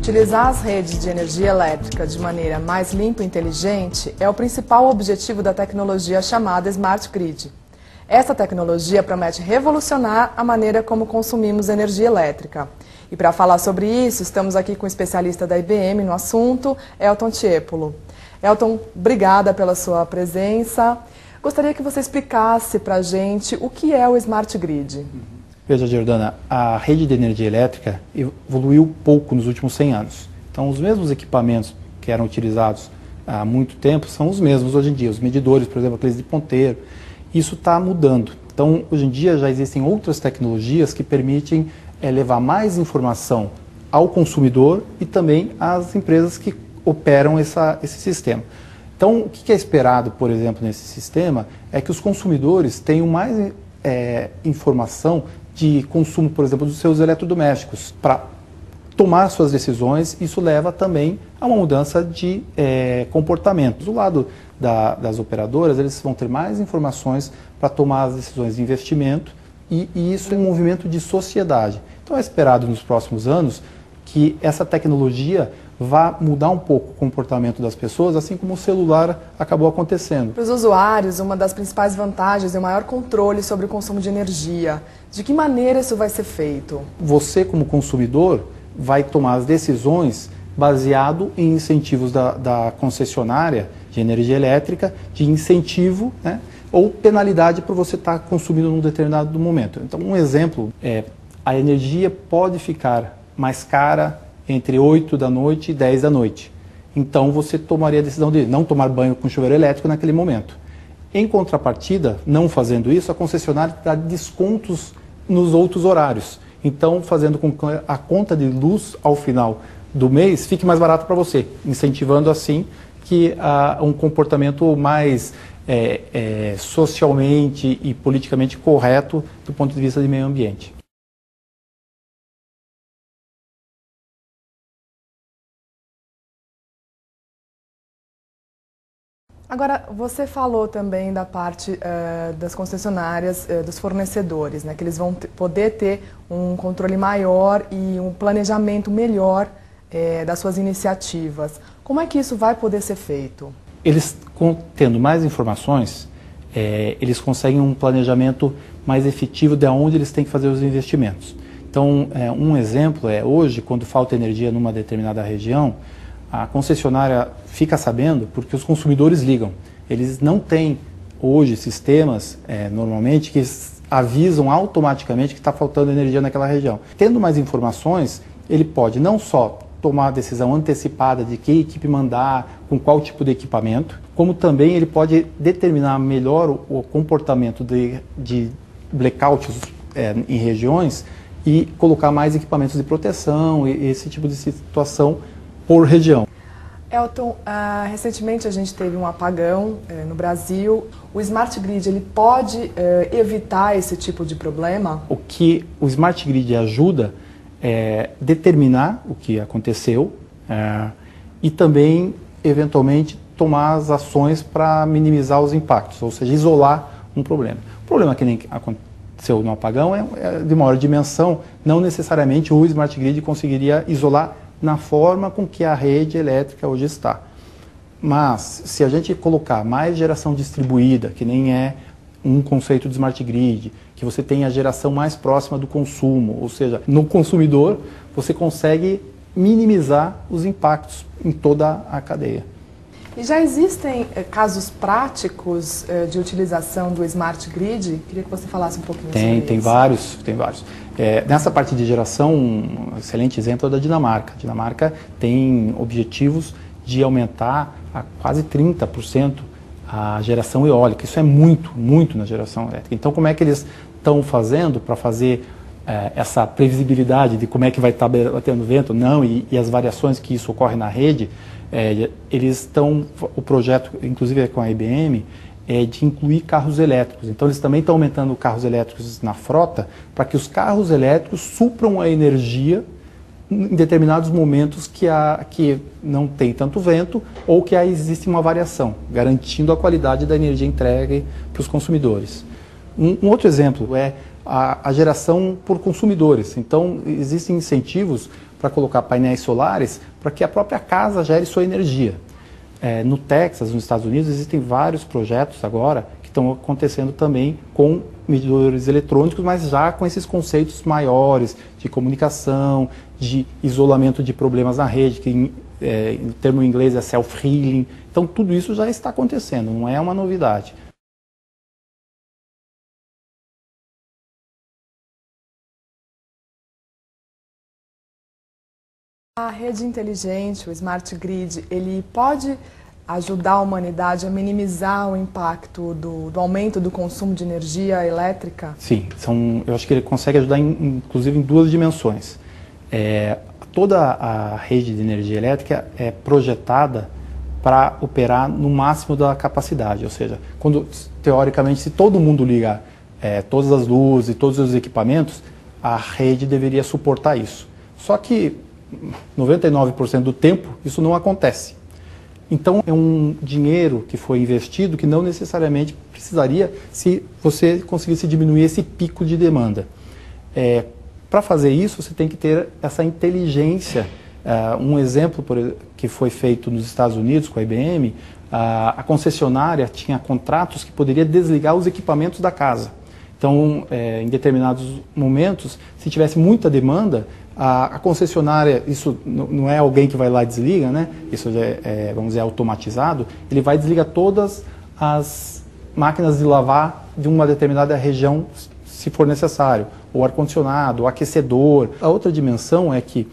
Utilizar as redes de energia elétrica de maneira mais limpa e inteligente é o principal objetivo da tecnologia chamada Smart Grid. Esta tecnologia promete revolucionar a maneira como consumimos energia elétrica. E para falar sobre isso, estamos aqui com o especialista da IBM no assunto, Elton Tiepolo. Elton, obrigada pela sua presença. Gostaria que você explicasse para a gente o que é o Smart Grid. Veja, Jordana, a rede de energia elétrica evoluiu pouco nos últimos 100 anos. Então, os mesmos equipamentos que eram utilizados há muito tempo são os mesmos hoje em dia. Os medidores, por exemplo, aqueles de ponteiro. Isso está mudando. Então, hoje em dia já existem outras tecnologias que permitem levar mais informação ao consumidor e também às empresas que operam esse sistema. Então, o que é esperado, por exemplo, nesse sistema é que os consumidores tenham mais informação de consumo, por exemplo, dos seus eletrodomésticos para tomar suas decisões. Isso leva também a uma mudança de comportamento. Do lado das operadoras, eles vão ter mais informações para tomar as decisões de investimento e isso é um movimento de sociedade. Então é esperado nos próximos anos que essa tecnologia vá mudar um pouco o comportamento das pessoas, assim como o celular acabou acontecendo. Para os usuários, uma das principais vantagens é o maior controle sobre o consumo de energia. De que maneira isso vai ser feito? Você, como consumidor, vai tomar as decisões baseado em incentivos da concessionária de energia elétrica, de incentivo, né, ou penalidade por você estar consumindo num determinado momento. Então, um exemplo é a energia pode ficar mais cara entre 8 da noite e 10 da noite. Então, você tomaria a decisão de não tomar banho com chuveiro elétrico naquele momento. Em contrapartida, não fazendo isso, a concessionária dá descontos nos outros horários. Então, fazendo com que a conta de luz ao final do mês fique mais barata para você, incentivando assim que um comportamento mais socialmente e politicamente correto do ponto de vista de meio ambiente. Agora, você falou também da parte das concessionárias, dos fornecedores, né, que eles vão poder ter um controle maior e um planejamento melhor das suas iniciativas. Como é que isso vai poder ser feito? Eles, tendo mais informações, eles conseguem um planejamento mais efetivo de onde eles têm que fazer os investimentos. Então, um exemplo é, hoje, quando falta energia numa determinada região, a concessionária fica sabendo porque os consumidores ligam. Eles não têm hoje sistemas, normalmente, que avisam automaticamente que está faltando energia naquela região. Tendo mais informações, ele pode não só tomar a decisão antecipada de que equipe mandar, com qual tipo de equipamento, como também ele pode determinar melhor o comportamento de blackouts em regiões e colocar mais equipamentos de proteção e esse tipo de situação por região. Elton, recentemente a gente teve um apagão no Brasil. O Smart Grid ele pode evitar esse tipo de problema? O que o Smart Grid ajuda é determinar o que aconteceu e também, eventualmente, tomar as ações para minimizar os impactos, ou seja, isolar um problema. O problema que nem aconteceu no apagão é de maior dimensão, não necessariamente o Smart Grid conseguiria isolar na forma com que a rede elétrica hoje está. Mas, se a gente colocar mais geração distribuída, que nem é um conceito de Smart Grid, que você tem a geração mais próxima do consumo, ou seja, no consumidor, você consegue minimizar os impactos em toda a cadeia. E já existem casos práticos de utilização do Smart Grid? Queria que você falasse um pouquinho sobre isso. Tem vários. Nessa parte de geração, um excelente exemplo é da Dinamarca. A Dinamarca tem objetivos de aumentar a quase 30% a geração eólica. Isso é muito na geração elétrica. Então, como é que eles estão fazendo para fazer essa previsibilidade de como é que vai estar batendo vento, não, e as variações que isso ocorre na rede? O projeto, inclusive com a IBM, é de incluir carros elétricos. Então, eles também estão aumentando carros elétricos na frota para que os carros elétricos supram a energia em determinados momentos que não tem tanto vento ou que existe uma variação, garantindo a qualidade da energia entregue para os consumidores. Um outro exemplo é a geração por consumidores. Então, existem incentivos para colocar painéis solares para que a própria casa gere sua energia. No Texas, nos Estados Unidos, existem vários projetos agora que estão acontecendo também com medidores eletrônicos, mas já com esses conceitos maiores de comunicação, de isolamento de problemas na rede, que em termo em inglês é self-healing. Então tudo isso já está acontecendo, não é uma novidade. A rede inteligente, o Smart Grid, ele pode ajudar a humanidade a minimizar o impacto do aumento do consumo de energia elétrica? Sim, eu acho que ele consegue ajudar inclusive em duas dimensões. Toda a rede de energia elétrica é projetada para operar no máximo da capacidade, ou seja, teoricamente, se todo mundo ligar todas as luzes e todos os equipamentos, a rede deveria suportar isso. Só que 99% do tempo isso não acontece. Então é um dinheiro que foi investido que não necessariamente precisaria se você conseguisse diminuir esse pico de demanda. Para fazer isso você tem que ter essa inteligência. Um exemplo que foi feito nos Estados Unidos com a IBM, a concessionária tinha contratos que poderia desligar os equipamentos da casa. Então, em determinados momentos, se tivesse muita demanda, a concessionária, isso não é alguém que vai lá e desliga, né? Isso vamos dizer, automatizado, ele vai desligar todas as máquinas de lavar de uma determinada região, se for necessário, ou ar-condicionado, ou aquecedor. A outra dimensão é que,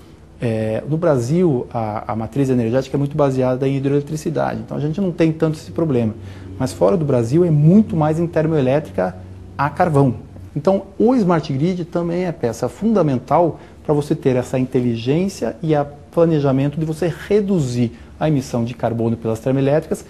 no Brasil, a matriz energética é muito baseada em hidroeletricidade, então a gente não tem tanto esse problema. Mas fora do Brasil é muito mais em termoelétrica a carvão. Então, o Smart Grid também é peça fundamental para você ter essa inteligência e o planejamento de você reduzir a emissão de carbono pelas termoelétricas,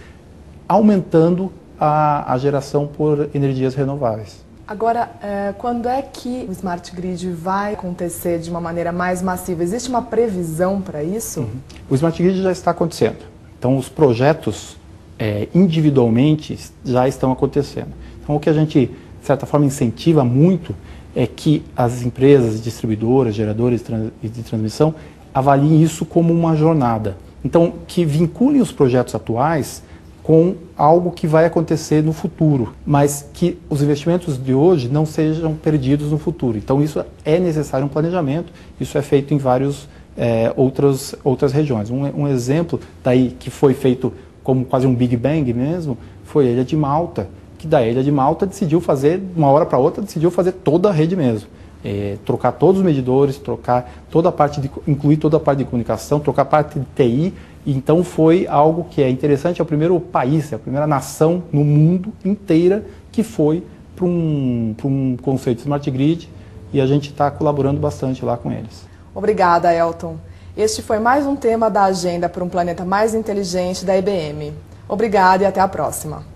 aumentando a geração por energias renováveis. Agora, quando é que o Smart Grid vai acontecer de uma maneira mais massiva? Existe uma previsão para isso? O Smart Grid já está acontecendo. Então, os projetos individualmente já estão acontecendo. Então, o que a gente, de certa forma, incentiva muito é que as empresas distribuidoras, geradoras de transmissão avaliem isso como uma jornada. Então, que vinculem os projetos atuais com algo que vai acontecer no futuro, mas que os investimentos de hoje não sejam perdidos no futuro. Então, isso é necessário um planejamento, isso é feito em várias outras regiões. Um exemplo daí que foi feito como quase um Big Bang mesmo, foi a Ilha de Malta, que da Ilha de Malta decidiu fazer, de uma hora para outra, decidiu fazer toda a rede mesmo. Trocar todos os medidores, incluir toda a parte de comunicação, trocar a parte de TI. Então foi algo que é interessante, é o primeiro país, é a primeira nação no mundo inteira que foi para um conceito de Smart Grid, e a gente está colaborando bastante lá com eles. Obrigada, Elton. Este foi mais um tema da Agenda por um Planeta Mais Inteligente da IBM. Obrigada e até a próxima.